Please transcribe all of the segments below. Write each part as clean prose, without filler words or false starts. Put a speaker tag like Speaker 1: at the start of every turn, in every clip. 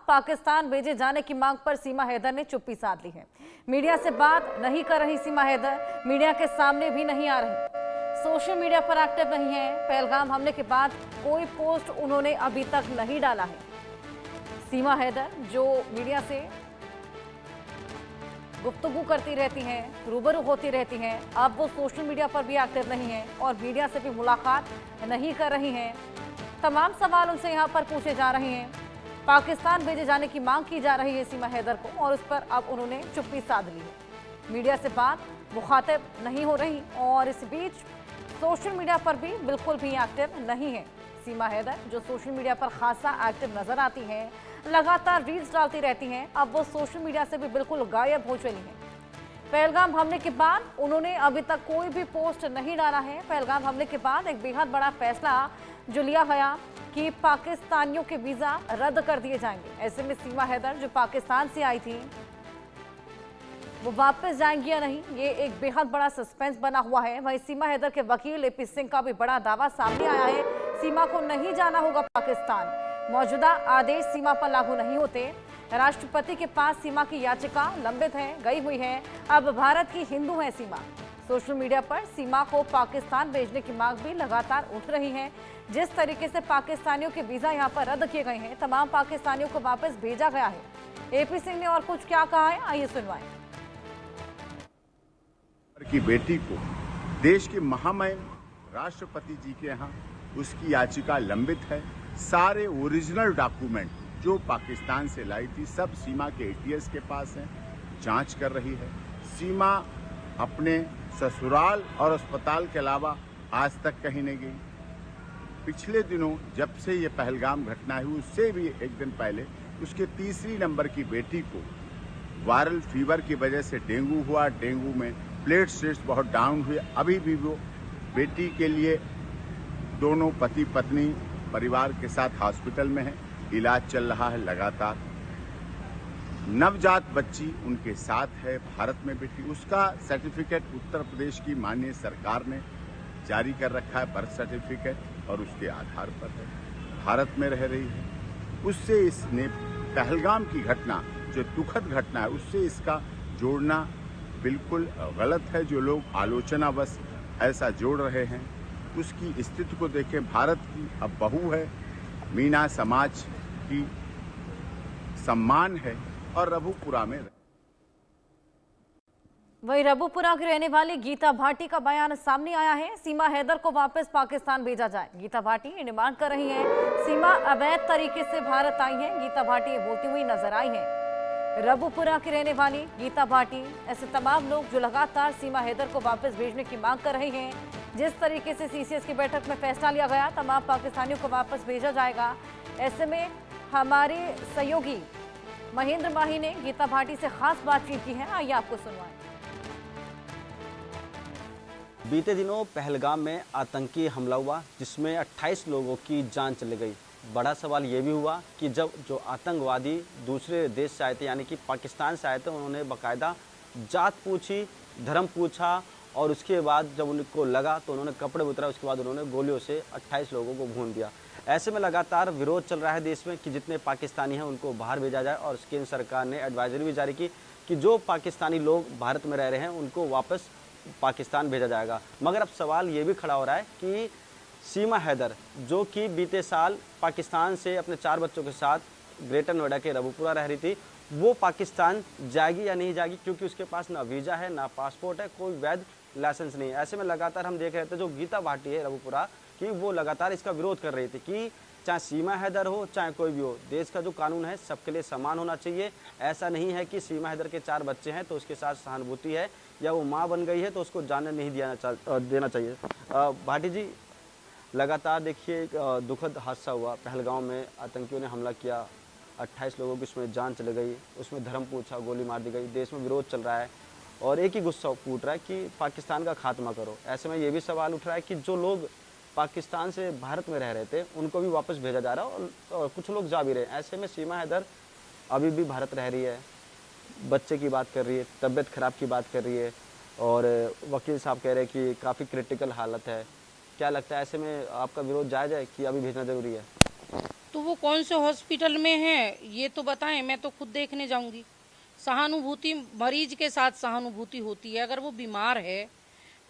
Speaker 1: पाकिस्तान भेजे जाने की मांग पर सीमा हैदर ने चुप्पी साध ली है। मीडिया से बात नहीं कर रही सीमा हैदर, मीडिया के सामने भी नहीं आ रही, सोशल मीडिया पर एक्टिव नहीं है। पहलगाम हमले के बाद कोई पोस्ट उन्होंने अभी तक नहीं डाला है। सीमा हैदर जो मीडिया से गुफ्तगू करती रहती हैं, रूबरू होती रहती हैं, अब वो सोशल मीडिया पर भी एक्टिव नहीं है और मीडिया से भी मुलाकात नहीं कर रही हैं। तमाम सवाल उनसे यहाँ पर पूछे जा रहे हैं। पाकिस्तान भेजे जाने की मांग की जा रही है सीमा हैदर को और उस पर अब उन्होंने चुप्पी साध ली है। मीडिया से बात मुखातिब नहीं हो रही और इस बीच सोशल मीडिया पर भी बिल्कुल भी एक्टिव नहीं है सीमा हैदर, जो सोशल मीडिया पर खासा एक्टिव नजर आती हैं, लगातार रील्स डालती रहती हैं। अब वो सोशल मीडिया से भी बिल्कुल गायब हो चली हैं। पहलगाम हमले के बाद उन्होंने अभी तक कोई भी पोस्ट नहीं डाला है। पहलगाम हमले के बाद एक बेहद बड़ा फैसला जो लिया गया कि पाकिस्तानियों के वीजा रद्द कर दिए जाएंगे। ऐसे में सीमा हैदर जो पाकिस्तान से आई थी वो वापस जाएंगी या नहीं, ये एक बेहद बड़ा सस्पेंस बना हुआ है। वहीं सीमा हैदर के वकील एपी सिंह का भी बड़ा दावा सामने आया है, सीमा को नहीं जाना होगा पाकिस्तान। मौजूदा आदेश सीमा पर लागू नहीं होते। राष्ट्रपति के पास सीमा की याचिका लंबित है, गई हुई है। अब भारत की हिंदू है सीमा। सोशल मीडिया पर सीमा को पाकिस्तान भेजने की मांग भी लगातार उठ रही है। जिस तरीके से पाकिस्तानियों के वीजा यहाँ पर रद्द किए गए हैं, तमाम पाकिस्तानियों को वापस भेजा गया है। एपी सिंह ने और कुछ क्या कहा है, आइए सुनवाएं।
Speaker 2: की बेटी को देश के महामहिम राष्ट्रपति जी के यहाँ उसकी याचिका लंबित है। सारे ओरिजिनल डॉक्यूमेंट जो पाकिस्तान से लाई थी सब सीमा के एटीएस के पास हैं, जांच कर रही है। सीमा अपने ससुराल और अस्पताल के अलावा आज तक कहीं नहीं गई। पिछले दिनों जब से ये पहलगाम घटना हुई उससे भी एक दिन पहले उसके तीसरी नंबर की बेटी को वायरल फीवर की वजह से डेंगू हुआ। डेंगू में प्लेटलेट्स बहुत डाउन हुए। अभी भी वो बेटी के लिए दोनों पति पत्नी परिवार के साथ हॉस्पिटल में है, इलाज चल रहा है लगातार। नवजात बच्ची उनके साथ है, भारत में बेटी। उसका सर्टिफिकेट उत्तर प्रदेश की माननीय सरकार ने जारी कर रखा है, बर्थ सर्टिफिकेट, और उसके आधार पर है, भारत में रह रही है। उससे इसने पहलगाम की घटना जो दुखद घटना है उससे इसका जोड़ना बिल्कुल गलत है। जो लोग आलोचनावश ऐसा जोड़ रहे हैं उसकी स्थिति को देखें। भारत की अब बहू है, मीना समाज की सम्मान है और रबुपुरा में।
Speaker 1: वही रबुपुरा की रहने वाली गीता भाटी का बयान सामने आया है, सीमा हैदर को वापस पाकिस्तान भेजा जाए। गीता भाटी ये डिमांड कर रही हैं, सीमा अवैध तरीके से भारत आई है। गीता भाटी ये बोलती हुई नजर आई हैं। रबुपुरा की रहने वाली गीता भाटी, ऐसे तमाम लोग जो लगातार सीमा हैदर को वापस भेजने की मांग कर रहे हैं। जिस तरीके से सीसीएस की बैठक में फैसला लिया गया, तमाम पाकिस्तानियों को वापस भेजा जाएगा। ऐसे में हमारे सहयोगी महेंद्र माही ने गीता भाटी से खास बातचीत की है, आइए आपको सुनवाएं।
Speaker 3: बीते दिनों पहलगाम में आतंकी हमला हुआ जिसमें 28 लोगों की जान चली गई। बड़ा सवाल ये भी हुआ कि जब जो आतंकवादी दूसरे देश से आए थे, यानी कि पाकिस्तान से आए थे, उन्होंने बाकायदा जात पूछी, धर्म पूछा और उसके बाद जब उनको लगा तो उन्होंने कपड़े उतरा। उसके बाद उन्होंने गोलियों से 28 लोगों को भून दिया। ऐसे में लगातार विरोध चल रहा है देश में कि जितने पाकिस्तानी हैं उनको बाहर भेजा जाए और केंद्र सरकार ने एडवाइजरी भी जारी की कि जो पाकिस्तानी लोग भारत में रह रहे हैं उनको वापस पाकिस्तान भेजा जाएगा। मगर अब सवाल ये भी खड़ा हो रहा है कि सीमा हैदर जो कि बीते साल पाकिस्तान से अपने 4 बच्चों के साथ ग्रेटर नोएडा के रबुपुरा रह रही थी, वो पाकिस्तान जाएगी या नहीं जाएगी, क्योंकि उसके पास ना वीज़ा है, ना पासपोर्ट है, कोई वैध लाइसेंस नहीं है। ऐसे में लगातार हम देख रहे थे जो गीता भाटी है रबुपुरा की, वो लगातार इसका विरोध कर रही थी कि चाहे सीमा हैदर हो चाहे कोई भी हो, देश का जो कानून है सबके लिए समान होना चाहिए। ऐसा नहीं है कि सीमा हैदर के 4 बच्चे हैं तो उसके साथ सहानुभूति है या वो माँ बन गई है तो उसको जाने नहीं देना चाहिए। भाटी जी, लगातार देखिए एक दुखद हादसा हुआ पहलगाम में, आतंकियों ने हमला किया, 28 लोगों की उसमें जान चली गई, उसमें धर्म पूछा, गोली मार दी गई। देश में विरोध चल रहा है और एक ही गुस्सा फूट रहा है कि पाकिस्तान का खात्मा करो। ऐसे में ये भी सवाल उठ रहा है कि जो लोग पाकिस्तान से भारत में रह रहे थे उनको भी वापस भेजा जा रहा है और कुछ लोग जा भी रहे हैं। ऐसे में सीमा हैदर अभी भी भारत रह रही है, बच्चे की बात कर रही है, तबीयत खराब की बात कर रही है और वकील साहब कह रहे हैं कि काफ़ी क्रिटिकल हालत है। क्या लगता है ऐसे में आपका विरोध जायज़ है कि अभी भेजना ज़रूरी है?
Speaker 4: तो वो कौन से हॉस्पिटल में है ये तो बताएं, मैं तो खुद देखने जाऊंगी। सहानुभूति, मरीज के साथ सहानुभूति होती है। अगर वो बीमार है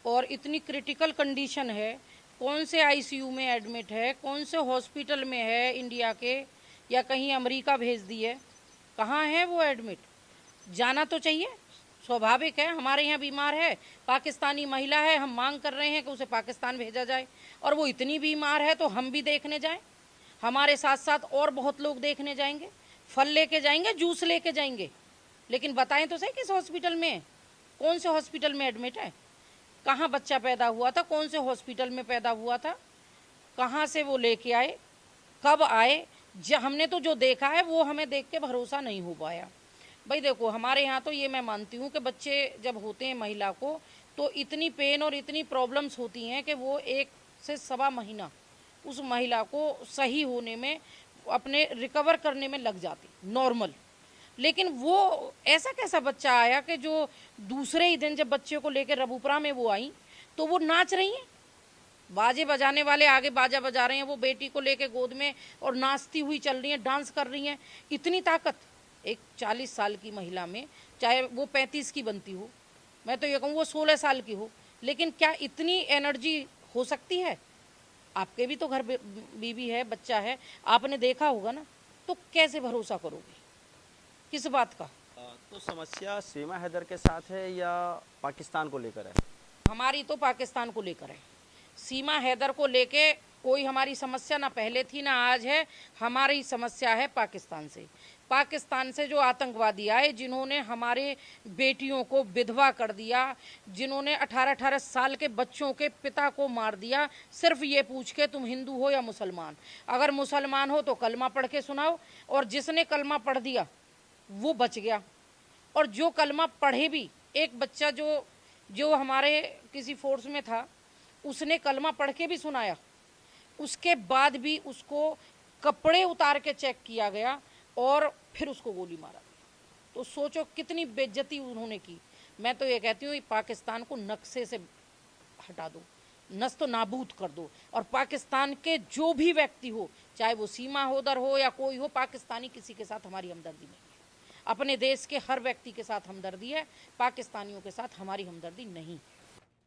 Speaker 4: और इतनी क्रिटिकल कंडीशन है, कौन से आईसीयू में एडमिट है, कौन से हॉस्पिटल में है इंडिया के, या कहीं अमेरिका भेज दी है, कहाँ है वो एडमिट, जाना तो चाहिए। स्वाभाविक है, हमारे यहाँ बीमार है, पाकिस्तानी महिला है, हम मांग कर रहे हैं कि उसे पाकिस्तान भेजा जाए, और वो इतनी बीमार है तो हम भी देखने जाएं, हमारे साथ साथ और बहुत लोग देखने जाएंगे, फल लेके जाएंगे, जूस लेके जाएंगे, लेकिन बताएं तो सही किस हॉस्पिटल में, कौन से हॉस्पिटल में एडमिट है, कहाँ बच्चा पैदा हुआ था, कौन से हॉस्पिटल में पैदा हुआ था, कहाँ से वो लेके आए, कब आए। हमने तो जो देखा है वो हमें देख के भरोसा नहीं हो पाया। भाई देखो, हमारे यहाँ तो ये मैं मानती हूँ कि बच्चे जब होते हैं महिला को, तो इतनी पेन और इतनी प्रॉब्लम्स होती हैं कि वो 1 से सवा महीना उस महिला को सही होने में, अपने रिकवर करने में लग जाती नॉर्मल। लेकिन वो ऐसा कैसा बच्चा आया कि जो दूसरे ही दिन जब बच्चे को लेकर रबूपरा में वो आई तो वो नाच रही हैं, बाजे बजाने वाले आगे बाजा बजा रहे हैं, वो बेटी को लेके गोद में और नाचती हुई चल रही हैं, डांस कर रही हैं। इतनी ताकत एक 40 साल की महिला में, चाहे वो 35 की बनती हो, मैं तो ये कहूँ वो 16 साल की हो, लेकिन क्या इतनी एनर्जी हो सकती है? आपके भी तो घर बीवी है, बच्चा है, आपने देखा होगा ना, तो कैसे भरोसा करोगे, किस बात का?
Speaker 3: तो समस्या सीमा हैदर के साथ है या पाकिस्तान को लेकर है?
Speaker 4: हमारी तो पाकिस्तान को लेकर है। सीमा हैदर को लेके कोई हमारी समस्या ना पहले थी ना आज है, हमारी समस्या है पाकिस्तान से। पाकिस्तान से जो आतंकवादी आए, जिन्होंने हमारे बेटियों को विधवा कर दिया, जिन्होंने 18-18 साल के बच्चों के पिता को मार दिया, सिर्फ ये पूछ के तुम हिंदू हो या मुसलमान। अगर मुसलमान हो तो कलमा पढ़ के सुनाओ, और जिसने कलमा पढ़ दिया वो बच गया, और जो कलमा पढ़े भी, एक बच्चा जो हमारे किसी फोर्स में था, उसने कलमा पढ़ के भी सुनाया, उसके बाद भी उसको कपड़े उतार के चेक किया गया और फिर उसको गोली मारा गया। तो सोचो कितनी बेइज्जती उन्होंने की। मैं तो ये कहती हूँ पाकिस्तान को नक्शे से हटा दो, नस्त नाबूद कर दो, और पाकिस्तान के जो भी व्यक्ति हो, चाहे वो सीमा हैदर हो या कोई हो, पाकिस्तानी किसी के साथ हमारी हमदर्दी नहीं है। अपने देश के हर व्यक्ति के साथ हमदर्दी है, पाकिस्तानियों के साथ हमारी हमदर्दी नहीं।